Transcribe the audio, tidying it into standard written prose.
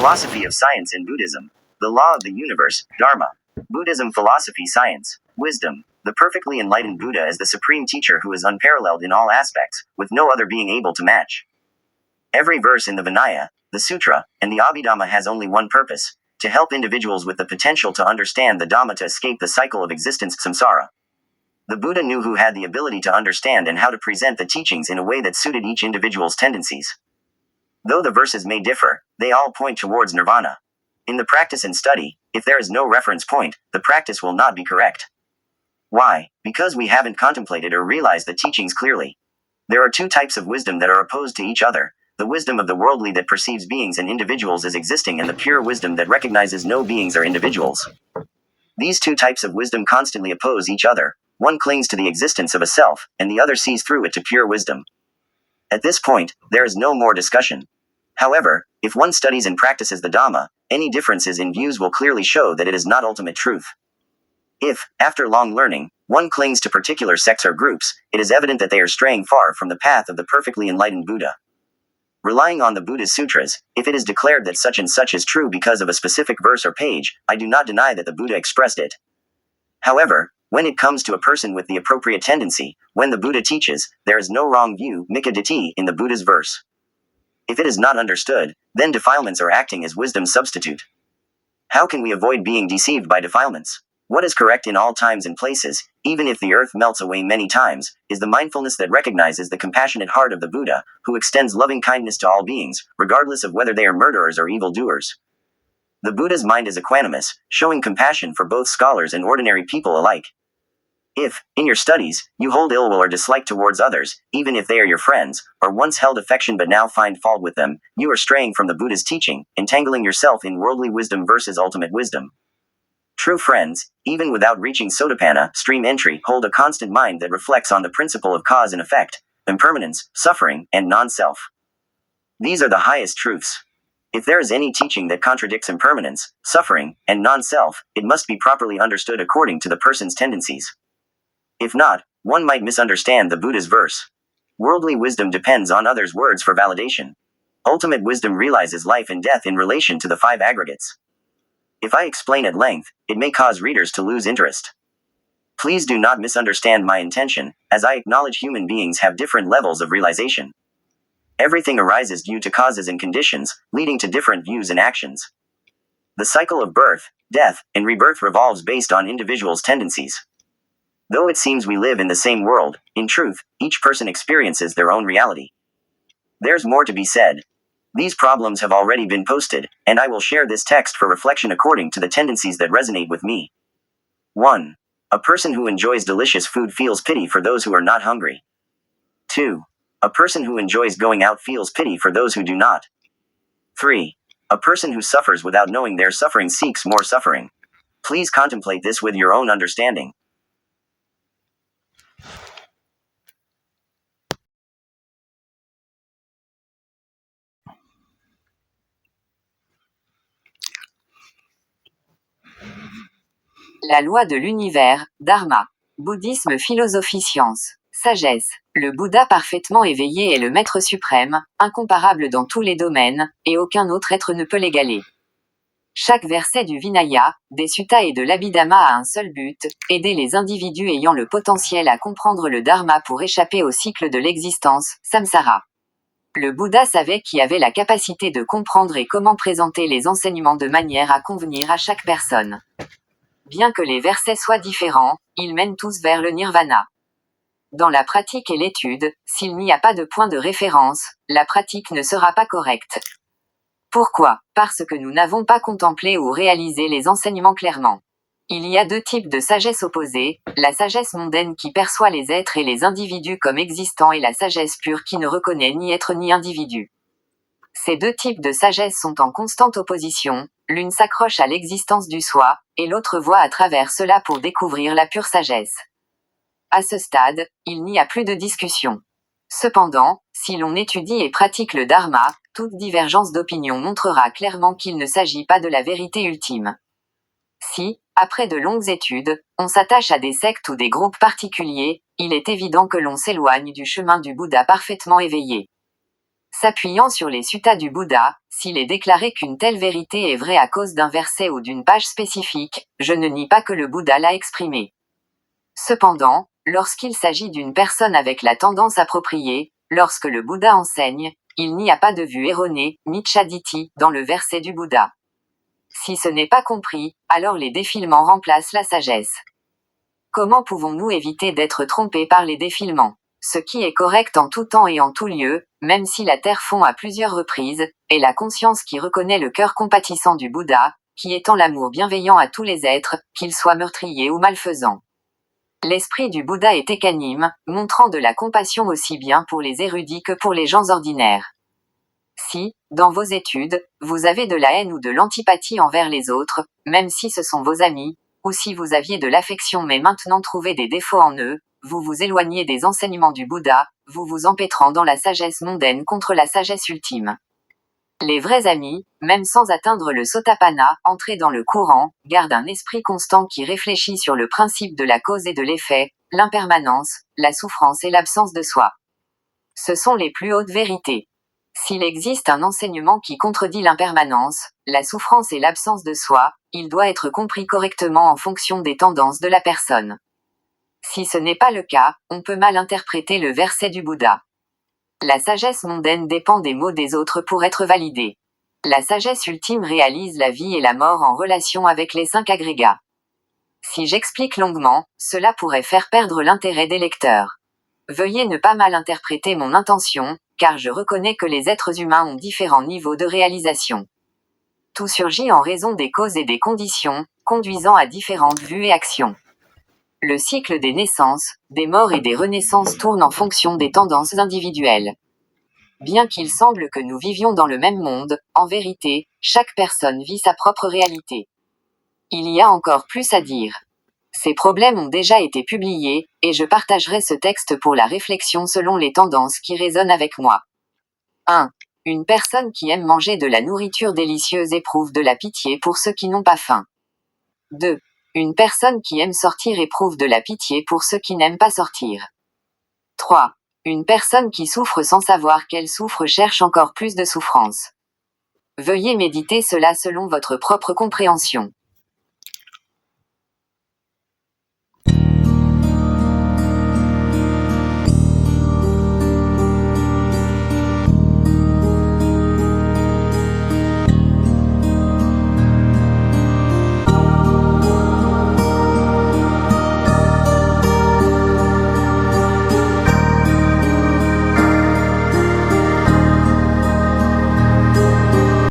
Philosophy of science in Buddhism. The law of the universe, Dharma. Buddhism philosophy science. Wisdom. The perfectly enlightened Buddha is the supreme teacher who is unparalleled in all aspects, with no other being able to match. Every verse in the Vinaya, the Sutra, and the Abhidhamma has only one purpose: to help individuals with the potential to understand the Dhamma to escape the cycle of existence samsara. The Buddha knew who had the ability to understand and how to present the teachings in a way that suited each individual's tendencies. Though the verses may differ, they all point towards nirvana. In the practice and study, if there is no reference point, the practice will not be correct. Why? Because we haven't contemplated or realized the teachings clearly. There are two types of wisdom that are opposed to each other: the wisdom of the worldly that perceives beings and individuals as existing, and the pure wisdom that recognizes no beings or individuals. These two types of wisdom constantly oppose each other. One clings to the existence of a self, and the other sees through it to pure wisdom. At this point, there is no more discussion. However, if one studies and practices the Dhamma, any differences in views will clearly show that it is not ultimate truth. If, after long learning, one clings to particular sects or groups, it is evident that they are straying far from the path of the perfectly enlightened Buddha. Relying on the Buddha's sutras, if it is declared that such and such is true because of a specific verse or page, I do not deny that the Buddha expressed it. However, when it comes to a person with the appropriate tendency, when the Buddha teaches, there is no wrong view, Mikaditi, in the Buddha's verse. If it is not understood, then defilements are acting as wisdom's substitute. How can we avoid being deceived by defilements? What is correct in all times and places, even if the earth melts away many times, is the mindfulness that recognizes the compassionate heart of the Buddha, who extends loving kindness to all beings, regardless of whether they are murderers or evildoers. The Buddha's mind is equanimous, showing compassion for both scholars and ordinary people alike. If, in your studies, you hold ill will or dislike towards others, even if they are your friends, or once held affection but now find fault with them, you are straying from the Buddha's teaching, entangling yourself in worldly wisdom versus ultimate wisdom. True friends, even without reaching Sotapanna, stream entry, hold a constant mind that reflects on the principle of cause and effect, impermanence, suffering, and non-self. These are the highest truths. If there is any teaching that contradicts impermanence, suffering, and non-self, it must be properly understood according to the person's tendencies. If not, one might misunderstand the Buddha's verse. Worldly wisdom depends on others' words for validation. Ultimate wisdom realizes life and death in relation to the five aggregates. If I explain at length, it may cause readers to lose interest. Please do not misunderstand my intention, as I acknowledge human beings have different levels of realization. Everything arises due to causes and conditions, leading to different views and actions. The cycle of birth, death, and rebirth revolves based on individuals' tendencies. Though it seems we live in the same world, in truth, each person experiences their own reality. There's more to be said. These problems have already been posted, and I will share this text for reflection according to the tendencies that resonate with me. 1. A person who enjoys delicious food feels pity for those who are not hungry. 2. A person who enjoys going out feels pity for those who do not. 3. A person who suffers without knowing their suffering seeks more suffering. Please contemplate this with your own understanding. La loi de l'univers, Dharma. Bouddhisme, philosophie, science. Sagesse. Le Bouddha parfaitement éveillé est le maître suprême, incomparable dans tous les domaines, et aucun autre être ne peut l'égaler. Chaque verset du Vinaya, des Suttas et de l'Abhidhamma a un seul but: aider les individus ayant le potentiel à comprendre le Dharma pour échapper au cycle de l'existence, samsara. Le Bouddha savait qui avait la capacité de comprendre et comment présenter les enseignements de manière à convenir à chaque personne. Bien que les versets soient différents, ils mènent tous vers le nirvana. Dans la pratique et l'étude, s'il n'y a pas de point de référence, la pratique ne sera pas correcte. Pourquoi? Parce que nous n'avons pas contemplé ou réalisé les enseignements clairement. Il y a deux types de sagesse opposée, la sagesse mondaine qui perçoit les êtres et les individus comme existants et la sagesse pure qui ne reconnaît ni être ni individu. Ces deux types de sagesse sont en constante opposition, l'une s'accroche à l'existence du soi, et l'autre voit à travers cela pour découvrir la pure sagesse. À ce stade, il n'y a plus de discussion. Cependant, si l'on étudie et pratique le Dharma, toute divergence d'opinion montrera clairement qu'il ne s'agit pas de la vérité ultime. Si, après de longues études, on s'attache à des sectes ou des groupes particuliers, il est évident que l'on s'éloigne du chemin du Bouddha parfaitement éveillé. S'appuyant sur les suttas du Bouddha, s'il est déclaré qu'une telle vérité est vraie à cause d'un verset ou d'une page spécifique, je ne nie pas que le Bouddha l'a exprimé. Cependant, lorsqu'il s'agit d'une personne avec la tendance appropriée, lorsque le Bouddha enseigne, il n'y a pas de vue erronée, Micchaditi, dans le verset du Bouddha. Si ce n'est pas compris, alors les défilements remplacent la sagesse. Comment pouvons-nous éviter d'être trompés par les défilements? Ce qui est correct en tout temps et en tout lieu, même si la terre fond à plusieurs reprises, est la conscience qui reconnaît le cœur compatissant du Bouddha, qui étend l'amour bienveillant à tous les êtres, qu'ils soient meurtriers ou malfaisants. L'esprit du Bouddha est équanime, montrant de la compassion aussi bien pour les érudits que pour les gens ordinaires. Si, dans vos études, vous avez de la haine ou de l'antipathie envers les autres, même si ce sont vos amis, ou si vous aviez de l'affection mais maintenant trouvez des défauts en eux, vous vous éloignez des enseignements du Bouddha, vous vous empêtrant dans la sagesse mondaine contre la sagesse ultime. Les vrais amis, même sans atteindre le sotapanna, entrés dans le courant, gardent un esprit constant qui réfléchit sur le principe de la cause et de l'effet, l'impermanence, la souffrance et l'absence de soi. Ce sont les plus hautes vérités. S'il existe un enseignement qui contredit l'impermanence, la souffrance et l'absence de soi, il doit être compris correctement en fonction des tendances de la personne. Si ce n'est pas le cas, on peut mal interpréter le verset du Bouddha. La sagesse mondaine dépend des mots des autres pour être validée. La sagesse ultime réalise la vie et la mort en relation avec les 5 agrégats. Si j'explique longuement, cela pourrait faire perdre l'intérêt des lecteurs. Veuillez ne pas mal interpréter mon intention, car je reconnais que les êtres humains ont différents niveaux de réalisation. Tout surgit en raison des causes et des conditions, conduisant à différentes vues et actions. Le cycle des naissances, des morts et des renaissances tourne en fonction des tendances individuelles. Bien qu'il semble que nous vivions dans le même monde, en vérité, chaque personne vit sa propre réalité. Il y a encore plus à dire. Ces problèmes ont déjà été publiés, et je partagerai ce texte pour la réflexion selon les tendances qui résonnent avec moi. 1. Une personne qui aime manger de la nourriture délicieuse éprouve de la pitié pour ceux qui n'ont pas faim. 2. Une personne qui aime sortir éprouve de la pitié pour ceux qui n'aiment pas sortir. 3. Une personne qui souffre sans savoir qu'elle souffre cherche encore plus de souffrance. Veuillez méditer cela selon votre propre compréhension.